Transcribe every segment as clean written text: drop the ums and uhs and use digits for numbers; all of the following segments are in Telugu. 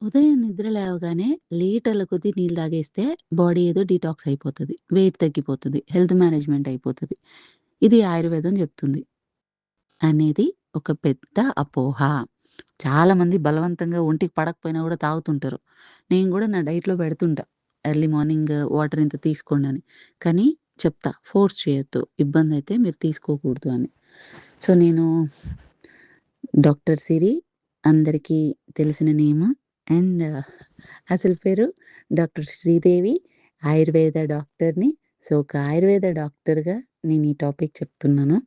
ఉదయం నిద్ర లేవగానే లీటర్ల కొద్దీ నీళ్ళు తాగేస్తే బాడీ ఏదో డీటాక్స్ అయిపోతది. వెయిట్ తగ్గిపోతది. హెల్త్ మేనేజ్‌మెంట్ అయిపోతది. ఇది ఆయుర్వేదం చెప్తుంది. అనేది ఒక పెద్ద అపోహ. చాలామంది బలవంతంగా ఒంటికి పడకపోయినా గూడా తాగుతుంటారు. నేను గూడా నా డైట్‌లో పెడుతుంటా. ఎర్లీ మార్నింగ్ వాటర్ ఇంత తీసుకోండని. కానీ చెప్తా ఫోర్స్ చేయొద్దు. ఇబ్బందయితే మీరు తీసుకోకూడదు అని. సో, నేను డాక్టర్ సిరి అందరికీ తెలిసిన నేము. అండ్ అసలు పేరు డాక్టర్ శ్రీదేవి. ఆయుర్వేద డాక్టర్‌ని. సో, ఒక ఆయుర్వేద డాక్టర్‌గా నేను ఈ టాపిక్ చెప్తున్నాను.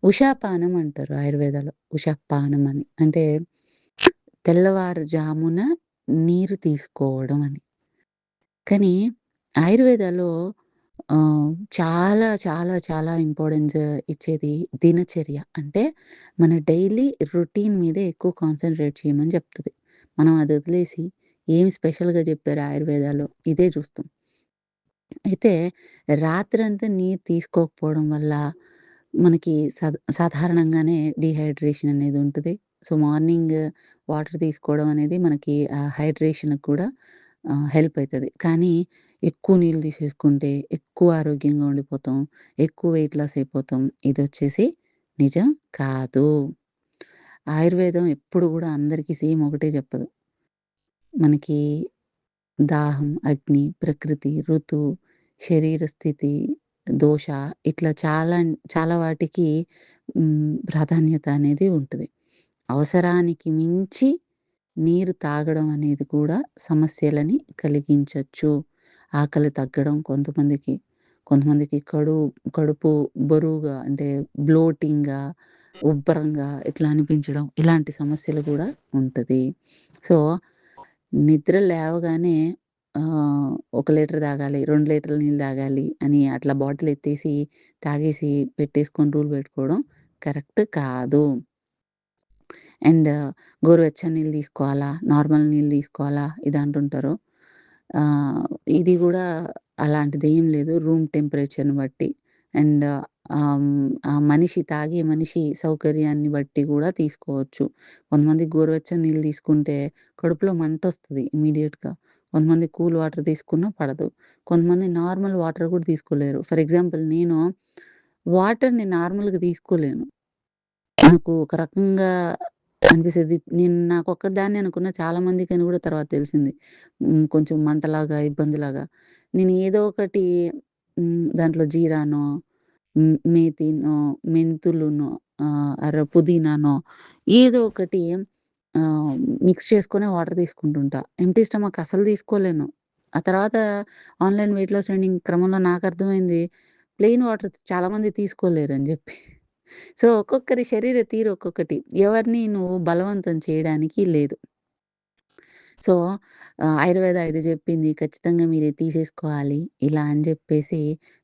ఉషాపానం అంటారు ఆయుర్వేదాలో. ఉషఃపానం అని. అంటే తెల్లవారుజామున నీరు తీసుకోవడం అని. కానీ ఆయుర్వేదాలో చాలా, చాలా, చాలా ఇంపార్టెన్స్ ఇచ్చేది దినచర్య. అంటే మన డైలీ రొటీన్ మీదే ఎక్కువ కాన్సంట్రేట్ చేయమని చెప్తది. మనం అది వదిలేసి ఏమి స్పెషల్‌గా చెప్పారు ఆయుర్వేదాలో ఇదే చూస్తాం. అయితే రాత్రంతా నీరు తీసుకోకపోవడం వల్ల మనకి సాధారణంగానే డీహైడ్రేషన్ అనేది ఉంటది. సో, మార్నింగ్ వాటర్ తీసుకోవడం అనేది మనకి హైడ్రేషన్‌కి కూడా హెల్ప్ అయితది. కానీ ఎక్కువ నీళ్ళు తీసేసుకుంటే ఎక్కువ ఆరోగ్యంగా ఉండిపోతాం. ఎక్కువ వెయిట్ లాస్ అయిపోతాం. ఇదొచ్చేసి నిజం కాదు. ఆయుర్వేదం ఎప్పుడు గూడా అందరికి సేమ్ ఒకటే చెప్పదు. మనకి దాహం, అగ్ని, ప్రకృతి, ఋతువు, శరీర స్థితి, దోష ఇట్లా చాలా వాటికి ప్రాధాన్యత అనేది ఉంటది. అవసరానికి మించి నీరు తాగడం అనేది కూడా సమస్యలని కలిగించొచ్చు. ఆకలి తగ్గడం కొంతమందికి, కొంతమందికి కడుపు బరువుగా అంటే బ్లోటింగ్‌గా, ఉబ్బరంగా ఇట్లా అనిపించడం ఇలాంటి సమస్యలు గూడా ఉంటది. సో, నిద్ర లేవగానే ఒక లీటర్ తాగాలి, 2 లీటర్ల నీళ్ళు తాగాలి అని అట్లా బాటిల్ ఎత్తేసి తాగేసి పెట్టేసుకొని రూల్ పెట్టుకోవడం కరెక్ట్ కాదు. అండ్ గోరువెచ్చని నీళ్ళు తీసుకోవాలా? నార్మల్ నీళ్ళు తీసుకోవాలా? ఇది అంటుంటారు. ఇది గూడా అలాంటిదేం లేదు. రూమ్ టెంపరేచర్‌ని బట్టి అండ్ ఆ మనిషి తాగే మనిషి సౌకర్యాన్ని బట్టి గూడా తీసుకోవచ్చు. కొంతమంది గోరువెచ్చని నీళ్ళు తీసుకుంటే కడుపులో మంటొస్తది ఇమ్మీడియేట్‌గా. కొంతమంది కూల్ వాటర్ తీసుకున్నా పడదు. కొంతమంది నార్మల్ వాటర్ గూడా తీసుకోలేరు. ఫర్ ఎగ్జాంపుల్ నేను వాటర్‌ని నార్మల్‌గా తీసుకోలేను. నాకు ఒక రకంగా అనిపిస్తది. నేను నాకొక్కదాన్నే అనుకున్న చాలా మందికని గూడా తర్వాత తెలిసింది. కొంచెం మంటలాగా, ఇబ్బందిలాగా. నేను ఏదో ఒకటి దాంట్లో జీరానో, మేతినో, మెంతులునో, పుదీనానో ఏదో ఒకటి ఆహ్, మిక్స్ చేసుకొనే వాటర్ తీసుకుంటుంటా. ఎంప్టీ స్టమక్ అసలు తీసుకోలేను. ఆ తర్వాత ఆన్‌లైన్ వెయిట్ లాస్ ట్రైనింగ్ క్రమంలో నాకర్థమైంది. ప్లెయిన్ వాటర్ చాలా మంది తీసుకోలేరని జెప్పి. సో, ఒక్కొక్కరి శరీర తీరు ఒక్కొక్కటి. ఎవరిని నువ్వు బలవంతం చేయడానికి లేదు. సో, ఆయుర్వేద ఇది జెప్పింది ఖచ్చితంగా మీరిది తీసేసుకోవాలి. ఇలా అని జెప్పేసి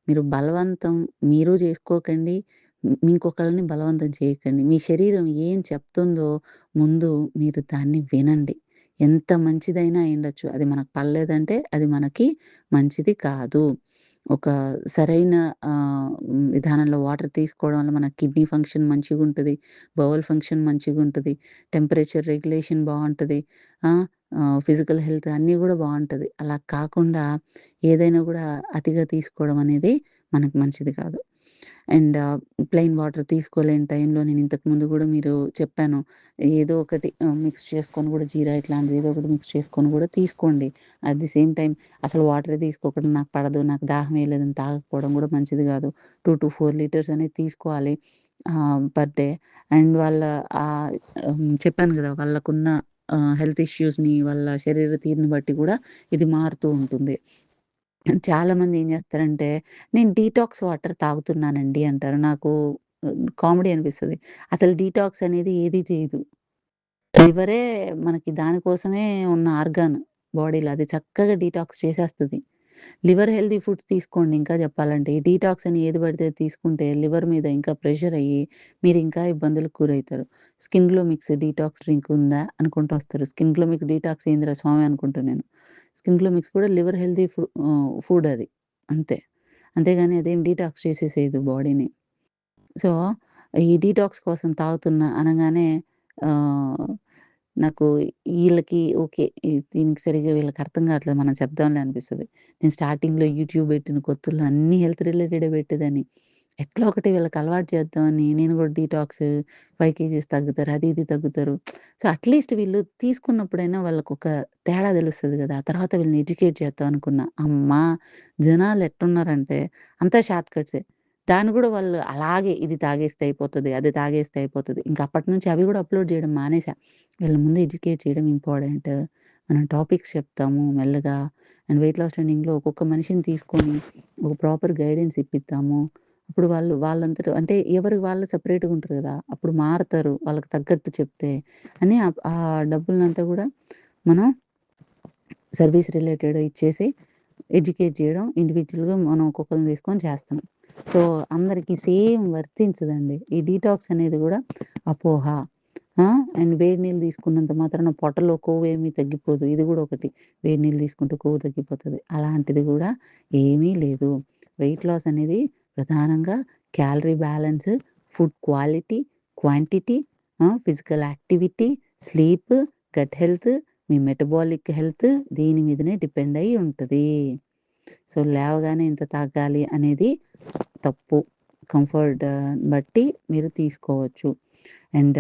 మీరు బలవంతం మీరు జేసుకోకండి. ఇంకొకళ్ళని బలవంతం చేయకండి. మీ శరీరం ఏం చెప్తుందో ముందు మీరు దాన్ని వినండి. ఎంత మంచిదైనా అయ్యుండొచ్చు. అది మనకు పడలేదంటే అది మనకి మంచిది కాదు. ఒక సరైన విధానంలో వాటర్ తీసుకోవడం వల్ల మన కిడ్నీ ఫంక్షన్ మంచిగుంటది. బౌల్ ఫంక్షన్ మంచిగుంటది. టెంపరేచర్ రెగ్యులేషన్ బావుంటది. ఆ! ఫిజికల్ హెల్త్ అన్నీ గూడా బావుంటది. అలా కాకుండా ఏదైనా గూడా అతిగా తీసుకోవడం అనేది మనకు మంచిది కాదు. అండ్ ప్లెయిన్ వాటర్ తీసుకోలేని టైంలో నేను ఇంతకుముందు గూడా మీరు చెప్పాను. ఏదో ఒకటి మిక్స్ చేసుకొని గూడా జీరా ఇట్లాంటిది ఏదో ఒకటి మిక్స్ చేసుకొని గూడా తీసుకోండి. అట్ ది సేమ్ టైమ్ అసలు వాటరే తీసుకోకుండా నాకు పడదు, నాకు దాహం వేయలేదని తాగకపోవడం గూడా మంచిది గాదు. 2-4 లీటర్స్ అనేది తీసుకోవాలి పర్ డే. అండ్ వాళ్ళ ఆహ్, చెప్పాను గదా! వాళ్ళకున్న హెల్త్ ఇష్యూస్‌ని, వాళ్ళ శరీర తీరుని బట్టి గూడా ఇది మారుతూ ఉంటుంది. చాలామంది ఏం జేస్తారంటే, నేను డీటాక్స్ వాటర్ తాగుతున్నానండి అంటారు. నాకు కామెడీ అనిపిస్తది. అసలు డీటాక్స్ అనేది ఏది చేయదు. లివరే మనకి దానికోసమే ఉన్న ఆర్గాన్ బాడీలో. అది చక్కగా డీటాక్స్ చేసేస్తది. లివర్ హెల్తీ ఫుడ్స్ తీసుకోండి ఇంకా జెప్పాలంటే. ఈ డీటాక్స్ అని ఏది పడితే అది తీసుకుంటే లివర్ మీద ఇంకా ప్రెషర్ అయ్యి మీరింకా ఇబ్బందులకు గురైతారు. Skin glow mix detox drink ఉందా అనుకుంటూ వస్తారు. స్కిన్ గ్లో మిక్స్ డీటాక్స్ ఏందిరా స్వామి అనుకుంటా నేను. స్కిన్ గ్లో మిక్స్ కూడా లివర్ హెల్తీ ఫుడ్ అది. అంతే. అంతేగాని అదేం డీటాక్స్ చేసేసేయదు బాడీని. సో, ఈ డీటాక్స్ కోసం తాగుతున్నా అనంగానే ఆహ్, నాకు ఈళ్ళకి ఓకే. దీనికి సరిగ్గా వీళ్ళకి అర్థం కావట్లేదు. మనం చెప్దాంలే అనిపిస్తది. నేను స్టార్టింగ్‌లో యూట్యూబ్ పెట్టిన కొత్తల్లో అన్నీ హెల్త్ రిలేటెడే పెట్టేదాన్ని. ఎట్లా ఒకటి వీళ్ళకి అలవాటు చేద్దామని నేను కూడా డీటాక్స్ 5 కేజీస్ తగ్గుతారు. అది ఇది తగ్గుతారు. సో, అట్‌లీస్ట్ వీళ్ళు తీసుకున్నప్పుడైనా వాళ్ళకొక తేడా తెలుస్తది గదా! ఆ తర్వాత వీళ్ళని ఎడ్యుకేట్ చేద్దాం అనుకున్నా. అమ్మా! జనాలు ఎట్టున్నారంటే అంతా షార్ట్ కట్సే. దాన్ని గూడా వాళ్ళు అలాగే ఇది తాగేస్తే అయిపోతది. అది తాగేస్తే అయిపోతది. ఇంక అప్పటినుంచి అవి గూడా అప్‌లోడ్ జేయడం మానేసా. వీళ్ళ ముందు ఎడ్యుకేట్ చేయడం ఇంపార్టెంట్. మనం టాపిక్స్ చెప్తాము మెల్లగా. అండ్ వెయిట్ లాస్ ట్రైనింగ్‌లో ఒక్కొక్క మనిషిని తీసుకొని ఒక ప్రాపర్ గైడెన్స్ ఇప్పిద్దాము. అప్పుడు వాళ్ళంతట అంటే ఎవరికి వాళ్ళు సెపరేట్‌గా ఉంటారు గదా! అప్పుడు మారతారు. వాళ్ళకి తగ్గట్టు చెప్తే అని ఆ డబ్బులనంతా గూడా మనం సర్వీస్ రిలేటెడ్ ఇచ్చేసి ఎడ్యుకేట్ జేయడం ఇండివిడ్యువల్‌గా మనం ఒక్కొక్కళ్ళని తీసుకొని చేస్తున్నాం. సో, అందరికి సేమ్ వర్తించదండి. ఈ డీటాక్స్ అనేది గూడా అపోహ. ఆ! అండ్ వేడి నీళ్ళు తీసుకున్నంత మాత్రాన పొట్టలో కొవ్వేమీ తగ్గిపోదు. ఇది గూడా ఒకటి. వేడి నీళ్ళు తీసుకుంటే కొవ్వు తగ్గిపోతది. అలాంటిది గూడా ఏమీ లేదు. వెయిట్ లాస్ అనేది ప్రధానంగా calorie balance, food quality, quantity, physical activity, sleep, gut health, మీ మెటబాలిక్ హెల్త్ దీని మీదనే డిపెండ్ అయ్యి ఉంటది. సో, లేవగానే ఇంత తాగాలి అనేది తప్పు. కంఫర్ట్ బట్టి మీరు తీసుకోవచ్చు. అండ్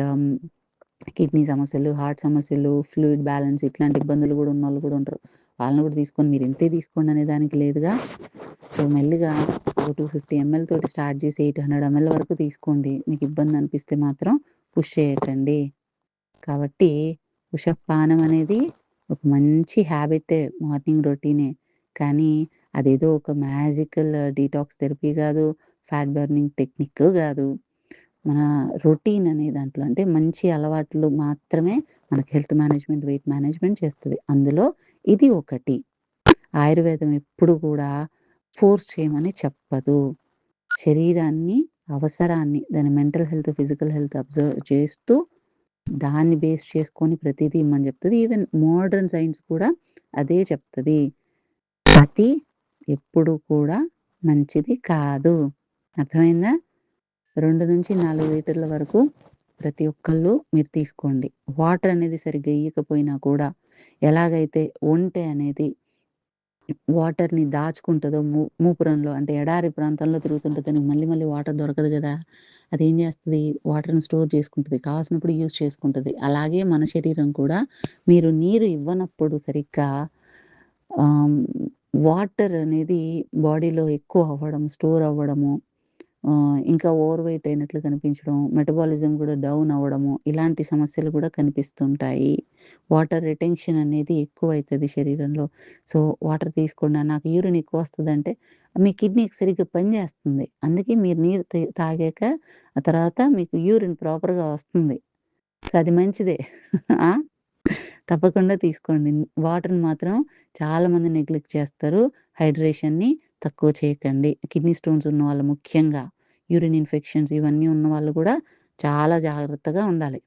కిడ్నీ సమస్యలు, హార్ట్ సమస్యలు, ఫ్లూయిడ్ బ్యాలెన్స్ ఇట్లాంటి ఇబ్బందులు గూడా ఉన్నోళ్ళు గూడా ఉంటారు. వాళ్ళని గూడా తీసుకొని మీరు ఇంతే తీసుకోండి అనే దానికి లేదుగా. సో, మెల్లిగా ఒక 250 ఎంఎల్ తోటి స్టార్ట్ చేసి 800 ఎంఎల్ వరకు తీసుకోండి. మీకు ఇబ్బంది అనిపిస్తే మాత్రం పుష్ చేయకండి. కాబట్టి పుషప్ పానం అనేది ఒక మంచి హ్యాబిటే. మార్నింగ్ రొటీనే. కానీ అదేదో ఒక మ్యాజికల్ డీటాక్స్ థెరపీ గాదు. ఫ్యాట్ బర్నింగ్ టెక్నిక్ గాదు. మన రొటీన్ అనే దాంట్లో అంటే మంచి అలవాట్లు మాత్రమే మనకి హెల్త్ మేనేజ్‌మెంట్, వెయిట్ మేనేజ్‌మెంట్ చేస్తది. అందులో ఇది ఒకటి. ఆయుర్వేదం ఎప్పుడు కూడా ఫోర్స్ చేయమని చెప్పదు. శరీరాన్ని, అవసరాన్ని, దాని mental health, physical health observe చేస్తూ దాన్ని బేస్ చేసుకొని ప్రతీదీ ఇమ్మని జెప్తది. ఈవెన్ మోడర్న్ సైన్స్ కూడా అదే చెప్తది. అతి ఎప్పుడు కూడా మంచిది కాదు. అర్థమైందా? 2-4 లీటర్ల వరకు ప్రతి ఒక్కళ్ళు మీరు తీసుకోండి. వాటర్ అనేది సరిగ్గా ఇయ్యకపోయినా కూడా ఎలాగైతే ఒంటె అనేది వాటర్‌ని దాచుకుంటదో మూపురంలో అంటే ఎడారి ప్రాంతంలో తిరుగుతుంటే దానికి మళ్ళీ మళ్ళీ వాటర్ దొరకదు గదా! అదేం జేస్తది వాటర్‌ని స్టోర్ చేసుకుంటది. కావాల్సినప్పుడు యూజ్ చేసుకుంటది. అలాగే మన శరీరం కూడా మీరు నీరు ఇవ్వనప్పుడు సరిగ్గా ఆహ్, వాటర్ అనేది బాడీలో ఎక్కువ అవ్వడం, స్టోర్ అవ్వడము ఇంకా ఓవర్ వెయిట్ అయినట్లు కనిపించడం, మెటబాలిజం గూడా డౌన్ అవ్వడము, ఇలాంటి సమస్యలు గూడా కనిపిస్తుంటాయి. వాటర్ రిటెన్షన్ అనేది ఎక్కువైతది శరీరంలో. సో, వాటర్ తీసుకోండి. నాకు యూరిన్ ఎక్కువొస్తదంటే, మీ కిడ్నీకి సరిగ్గా పనిజేస్తుంది. అందుకే మీరు నీరు తాగాక ఆ తర్వాత మీకు యూరిన్ ప్రాపర్‌గా వస్తుంది. సో, అది మంచిదే. ఆ! తప్పకుండా తీసుకోండి. వాటర్‌ని మాత్రం చాలామంది నెగ్లెక్ట్ చేస్తారు. హైడ్రేషన్‌ని తక్కువ చేయకండి. కిడ్నీ స్టోన్స్ ఉన్నవాళ్ళు ముఖ్యంగా, యూరిన్ ఇన్ఫెక్షన్స్ ఇవన్నీ ఉన్నవాళ్ళు గూడా చాలా జాగ్రత్తగా ఉండాలి.